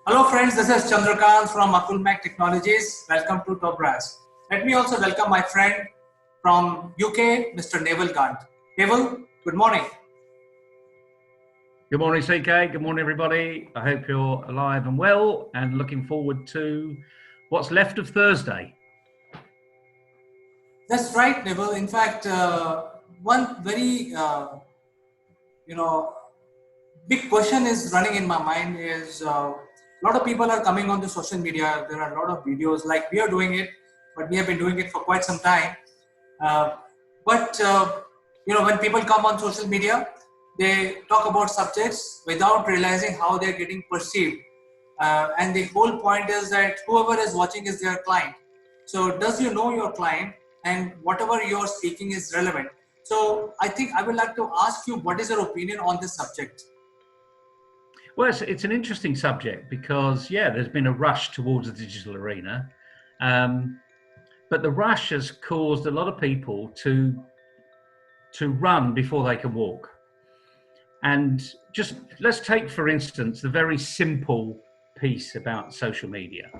Hello friends, this is Chandrakant from Mac Technologies. Welcome to Top Brass. Let me also welcome my friend from UK, Mr. Naval Gant. Naval, good morning. Good morning, CK. Good morning, everybody. I hope you're alive and well and looking forward to what's left of Thursday. That's right, Naval. In fact, one very, big question is running in my mind is a lot of people are coming on the social media. There are a lot of videos like we are doing it, but we have been doing it for quite some time. When people come on social media, they talk about subjects without realizing how they're getting perceived. And the whole point is that whoever is watching is their client. So does you know your client and whatever you're speaking is relevant? So I think I would like to ask you, what is your opinion on this subject? Well, it's an interesting subject because, there's been a rush towards the digital arena. But the rush has caused a lot of people to run before they can walk. And just let's take, for instance, the very simple piece about social media.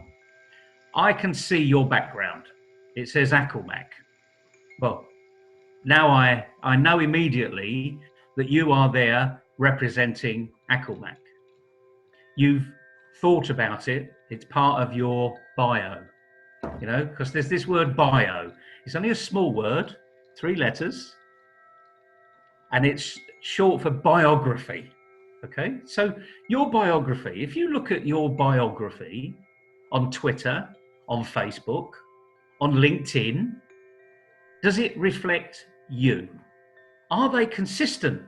I can see your background. It says Mac. Well, now I know immediately that you are there representing Mac. You've thought about it. It's part of your bio, because there's this word bio. It's only a small word, 3 letters, and it's short for biography. Okay, so your biography, if you look at your biography on Twitter, on Facebook, on LinkedIn, does it reflect you? Are they consistent?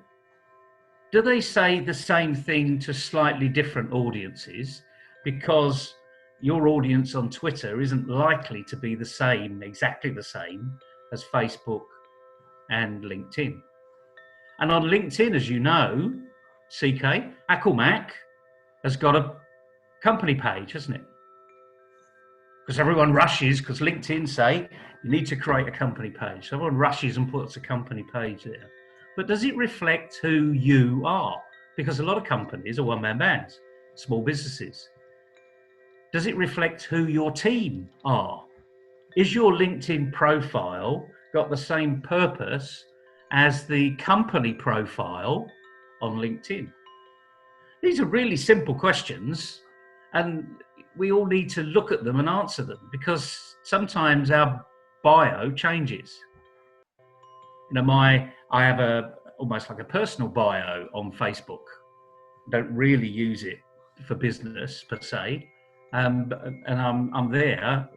Do they say the same thing to slightly different audiences? Because your audience on Twitter isn't likely to be exactly the same as Facebook and LinkedIn. And on LinkedIn, as you know, CK, Mac has got a company page, hasn't it? Because everyone rushes, because LinkedIn say you need to create a company page. So everyone rushes and puts a company page there. But does it reflect who you are? Because a lot of companies are one-man bands, small businesses. Does it reflect who your team are? Is your LinkedIn profile got the same purpose as the company profile on LinkedIn? These are really simple questions, and we all need to look at them and answer them, because sometimes our bio changes. I have almost like a personal bio on Facebook. I don't really use it for business per se. And I'm there,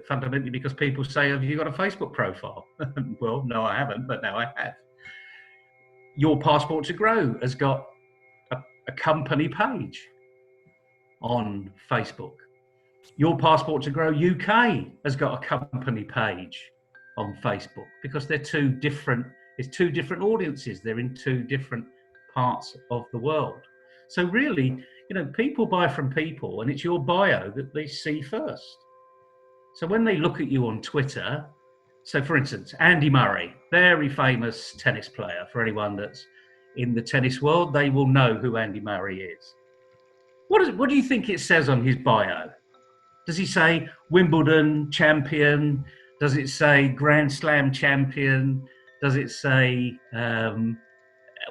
fundamentally because people say, have you got a Facebook profile? Well, no, I haven't, but now I have. Your Passport to Grow has got a company page on Facebook. Your Passport to Grow UK has got a company page on Facebook, because it's two different audiences. They're in 2 different parts of the world. So really, people buy from people, and it's your bio that they see first. So when they look at you on Twitter, so for instance, Andy Murray, very famous tennis player. For anyone that's in the tennis world, they will know who Andy Murray is. What do you think it says on his bio? Does he say Wimbledon champion? Does it say Grand Slam champion? Does it say,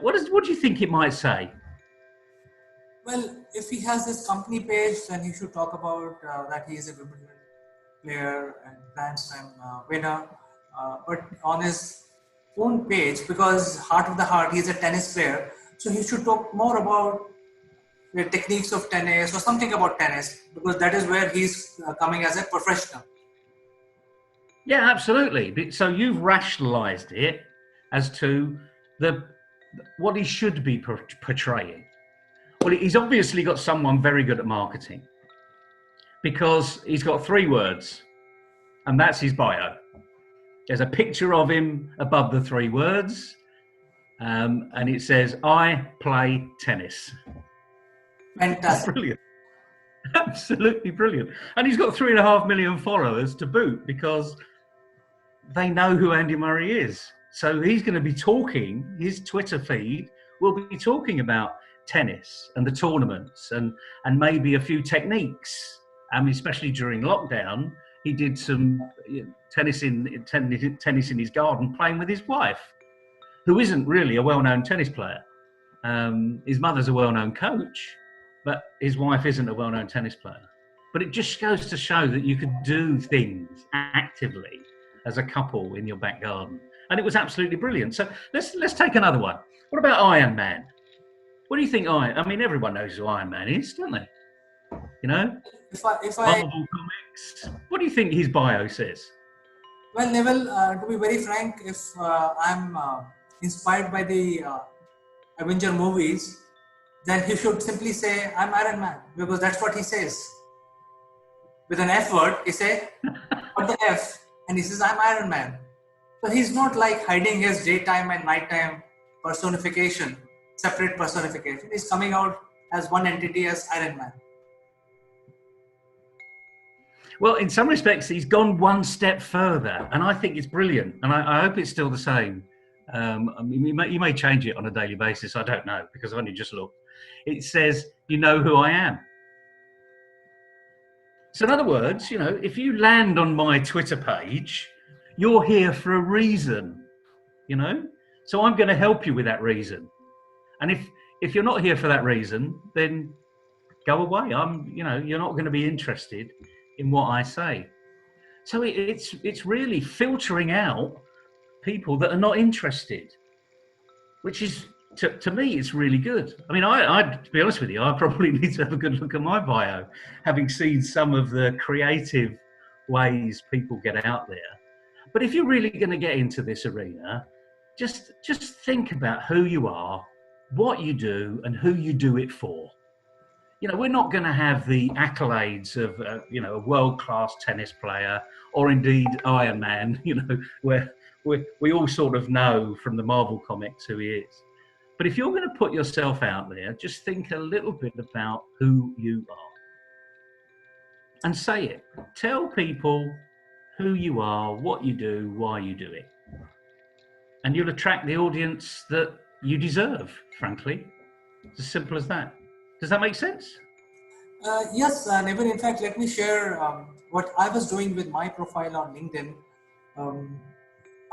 what do you think it might say? Well, if he has this company page, then he should talk about that he is a Wimbledon player and Grand Slam winner. But on his own page, because heart of the heart, he's a tennis player, so he should talk more about the techniques of tennis or something about tennis, because that is where he's coming as a professional. Yeah, absolutely. So you've rationalized it as to what he should be portraying. Well, he's obviously got someone very good at marketing, because he's got 3 words, and that's his bio. There's a picture of him above the 3 words, and it says, I play tennis. Fantastic. Brilliant. Absolutely brilliant. And he's got 3.5 million followers to boot, because they know who Andy Murray is. So he's going to be talking, his Twitter feed will be talking about tennis and the tournaments and maybe a few techniques. I mean, especially during lockdown, he did some tennis in his garden, playing with his wife, who isn't really a well-known tennis player. His mother's a well-known coach, but his wife isn't a well-known tennis player. But it just goes to show that you could do things actively as a couple in your back garden. And it was absolutely brilliant. So let's take another one. What about Iron Man? What do you think I mean, everyone knows who Iron Man is, don't they? You know? If I Marvel Comics. What do you think his bio says? Well, Neville, to be very frank, if I'm inspired by the Avenger movies, then he should simply say, I'm Iron Man, because that's what he says. With an F word, he said, what the F? And he says, I'm Iron Man. So he's not like hiding his daytime and nighttime personification, separate personification. He's coming out as one entity as Iron Man. Well, in some respects, he's gone one step further, and I think it's brilliant. And I hope it's still the same. I mean, you may change it on a daily basis. I don't know, because I've only just looked. It says, you know who I am. So in other words, you know, if you land on my Twitter page, you're here for a reason, you know? So I'm going to help you with that reason. And if you're not here for that reason, then go away. You're not going to be interested in what I say. So it's really filtering out people that are not interested, which is, to me, it's really good. I mean, I to be honest with you, I probably need to have a good look at my bio, having seen some of the creative ways people get out there. But if you're really going to get into this arena, just think about who you are, what you do, and who you do it for. You know, we're not going to have the accolades of, a world-class tennis player, or indeed Iron Man, you know, where we all sort of know from the Marvel comics who he is. But if you're going to put yourself out there, just think a little bit about who you are. And say it. Tell people who you are, what you do, why you do it. And you'll attract the audience that you deserve, frankly. It's as simple as that. Does that make sense? Yes, Neville. In fact, let me share what I was doing with my profile on LinkedIn.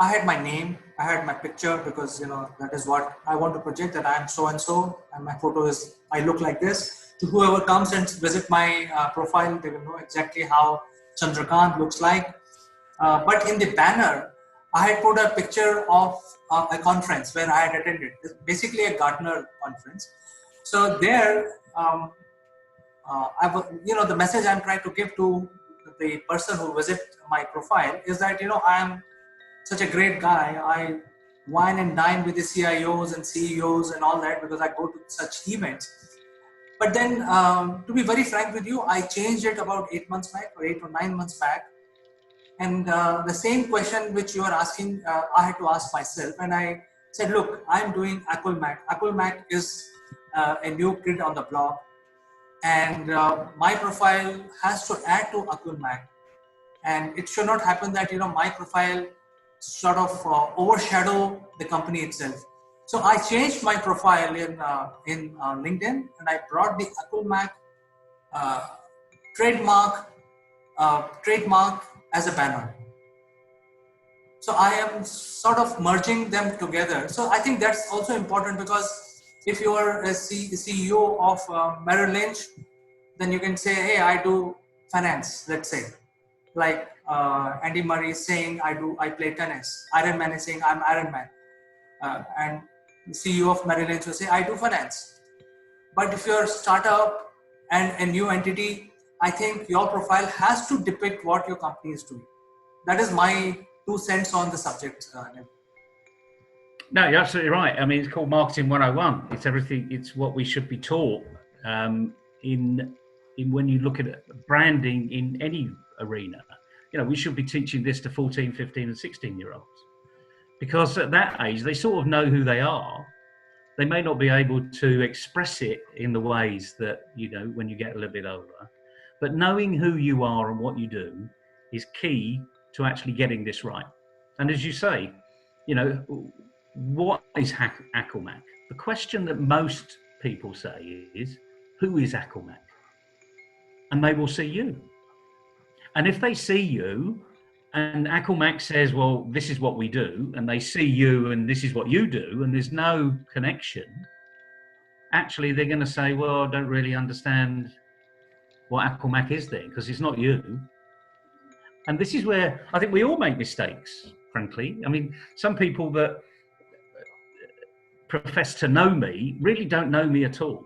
I had my name, I had my picture, because that is what I want to project, that I am so and so, and my photo is, I look like this. To whoever comes and visit my profile, they will know exactly how Chandrakant looks like. But in the banner, I had put a picture of a conference where I had attended. It's basically a Gartner conference. So there, the message I'm trying to give to the person who visits my profile is that, I am such a great guy. I wine and dine with the CIOs and CEOs and all that, because I go to such events. But then, to be very frank with you, I changed it about 8 months back, or 8 or 9 months back. And the same question which you are asking, I had to ask myself. And I said, look, I'm doing Akulmac. Akulmac is a new kid on the block. And my profile has to add to Akulmac. And it should not happen that, my profile sort of overshadow the company itself. So I changed my profile in LinkedIn, and I brought the Akulmac trademark as a banner. So I am sort of merging them together. So I think that's also important, because if you are a CEO of Merrill Lynch, then you can say, hey, I do finance, let's say. Like Andy Murray is saying, I play tennis. Iron Man is saying, I'm Iron Man. And the CEO of Merrill Lynch will say, I do finance. But if you're a startup and a new entity, I think your profile has to depict what your company is doing. That is my 2 cents on the subject. No, you're absolutely right. I mean, it's called Marketing 101. It's everything. It's what we should be taught in when you look at branding in any arena. We should be teaching this to 14, 15 and 16-year-olds. Because at that age, they sort of know who they are. They may not be able to express it in the ways that, when you get a little bit older. But knowing who you are and what you do is key to actually getting this right. And as you say, what is Akulmac? The question that most people say is, who is Aquamac? And they will see you. And if they see you and Aquamac says, well, this is what we do, and they see you and this is what you do, and there's no connection, actually they're going to say, well, I don't really understand what Aquamac is then, because it's not you. And this is where I think we all make mistakes, frankly. I mean, some people that profess to know me really don't know me at all,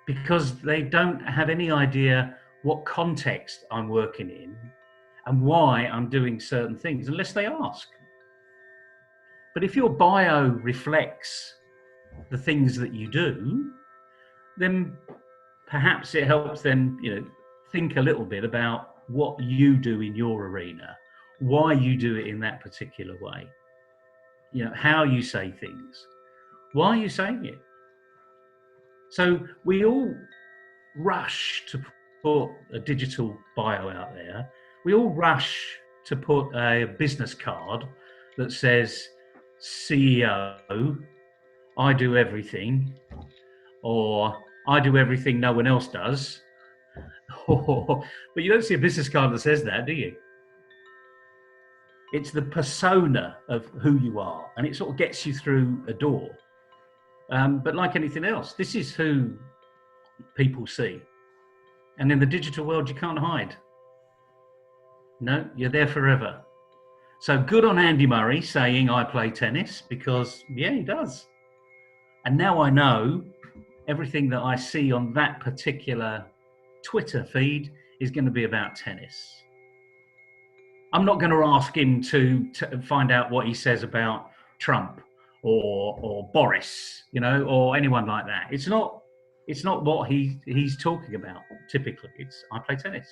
because they don't have any idea what context I'm working in and why I'm doing certain things, unless they ask. But if your bio reflects the things that you do, then perhaps it helps them, think a little bit about what you do in your arena, why you do it in that particular way, how you say things, why are you saying it. So we all rush to put a digital bio out there. We all rush to put a business card that says CEO, I do everything, or I do everything no one else does. But you don't see a business card that says that, do you? It's the persona of who you are, and it sort of gets you through a door. But like anything else, this is who people see. And in the digital world, you can't hide. No, you're there forever. So good on Andy Murray saying I play tennis, because yeah, he does. And now I know everything that I see on that particular Twitter feed is going to be about tennis. I'm not going to ask him to find out what he says about Trump or Boris, or anyone like that. It's not what he's talking about. Typically, it's I play tennis.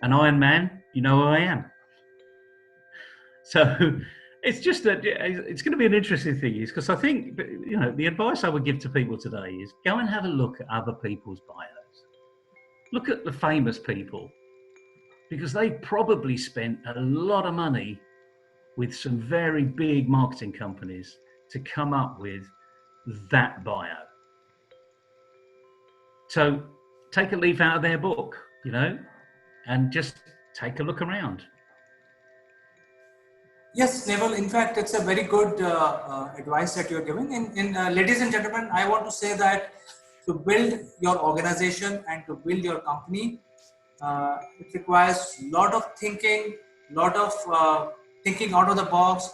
An Iron Man, you know who I am. So it's just that it's going to be an interesting thing, is because I think, the advice I would give to people today is go and have a look at other people's bios. Look at the famous people, because they probably spent a lot of money with some very big marketing companies to come up with that bio. So take a leaf out of their book, and just take a look around. Yes, Neville, in fact, it's a very good advice that you're giving. Ladies and gentlemen, I want to say that to build your organization and to build your company, it requires a lot of thinking, thinking out of the box,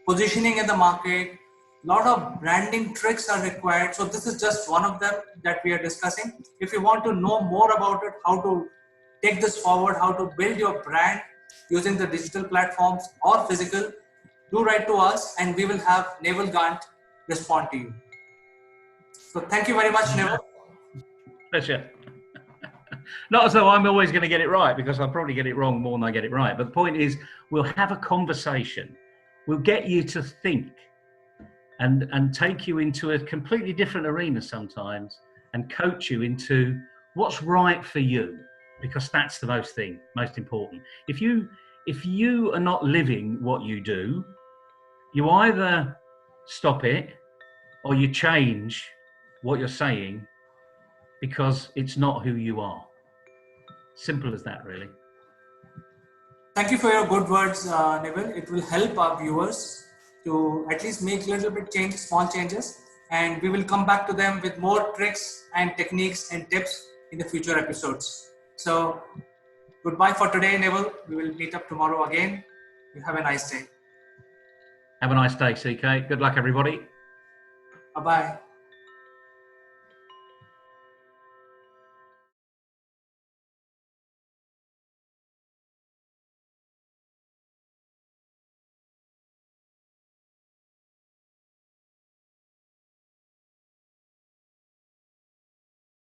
positioning in the market, a lot of branding tricks are required. So this is just one of them that we are discussing. If you want to know more about it, how to take this forward, how to build your brand using the digital platforms or physical, do write to us and we will have Neville Gant respond to you. So thank you very much, Neville. Pleasure. Not as though I'm always going to get it right, because I'll probably get it wrong more than I get it right. But the point is, we'll have a conversation. We'll get you to think and take you into a completely different arena sometimes and coach you into what's right for you, because that's the most important. If you are not living what you do, you either stop it or you change what you're saying, because it's not who you are. Simple as that, really. Thank you for your good words, Neville. It will help our viewers to at least make a little bit small changes, and we will come back to them with more tricks and techniques and tips in the future episodes. So goodbye for today, Neville. We will meet up tomorrow again. You have a nice day. Have a nice day, CK. Good luck, everybody. Bye-bye.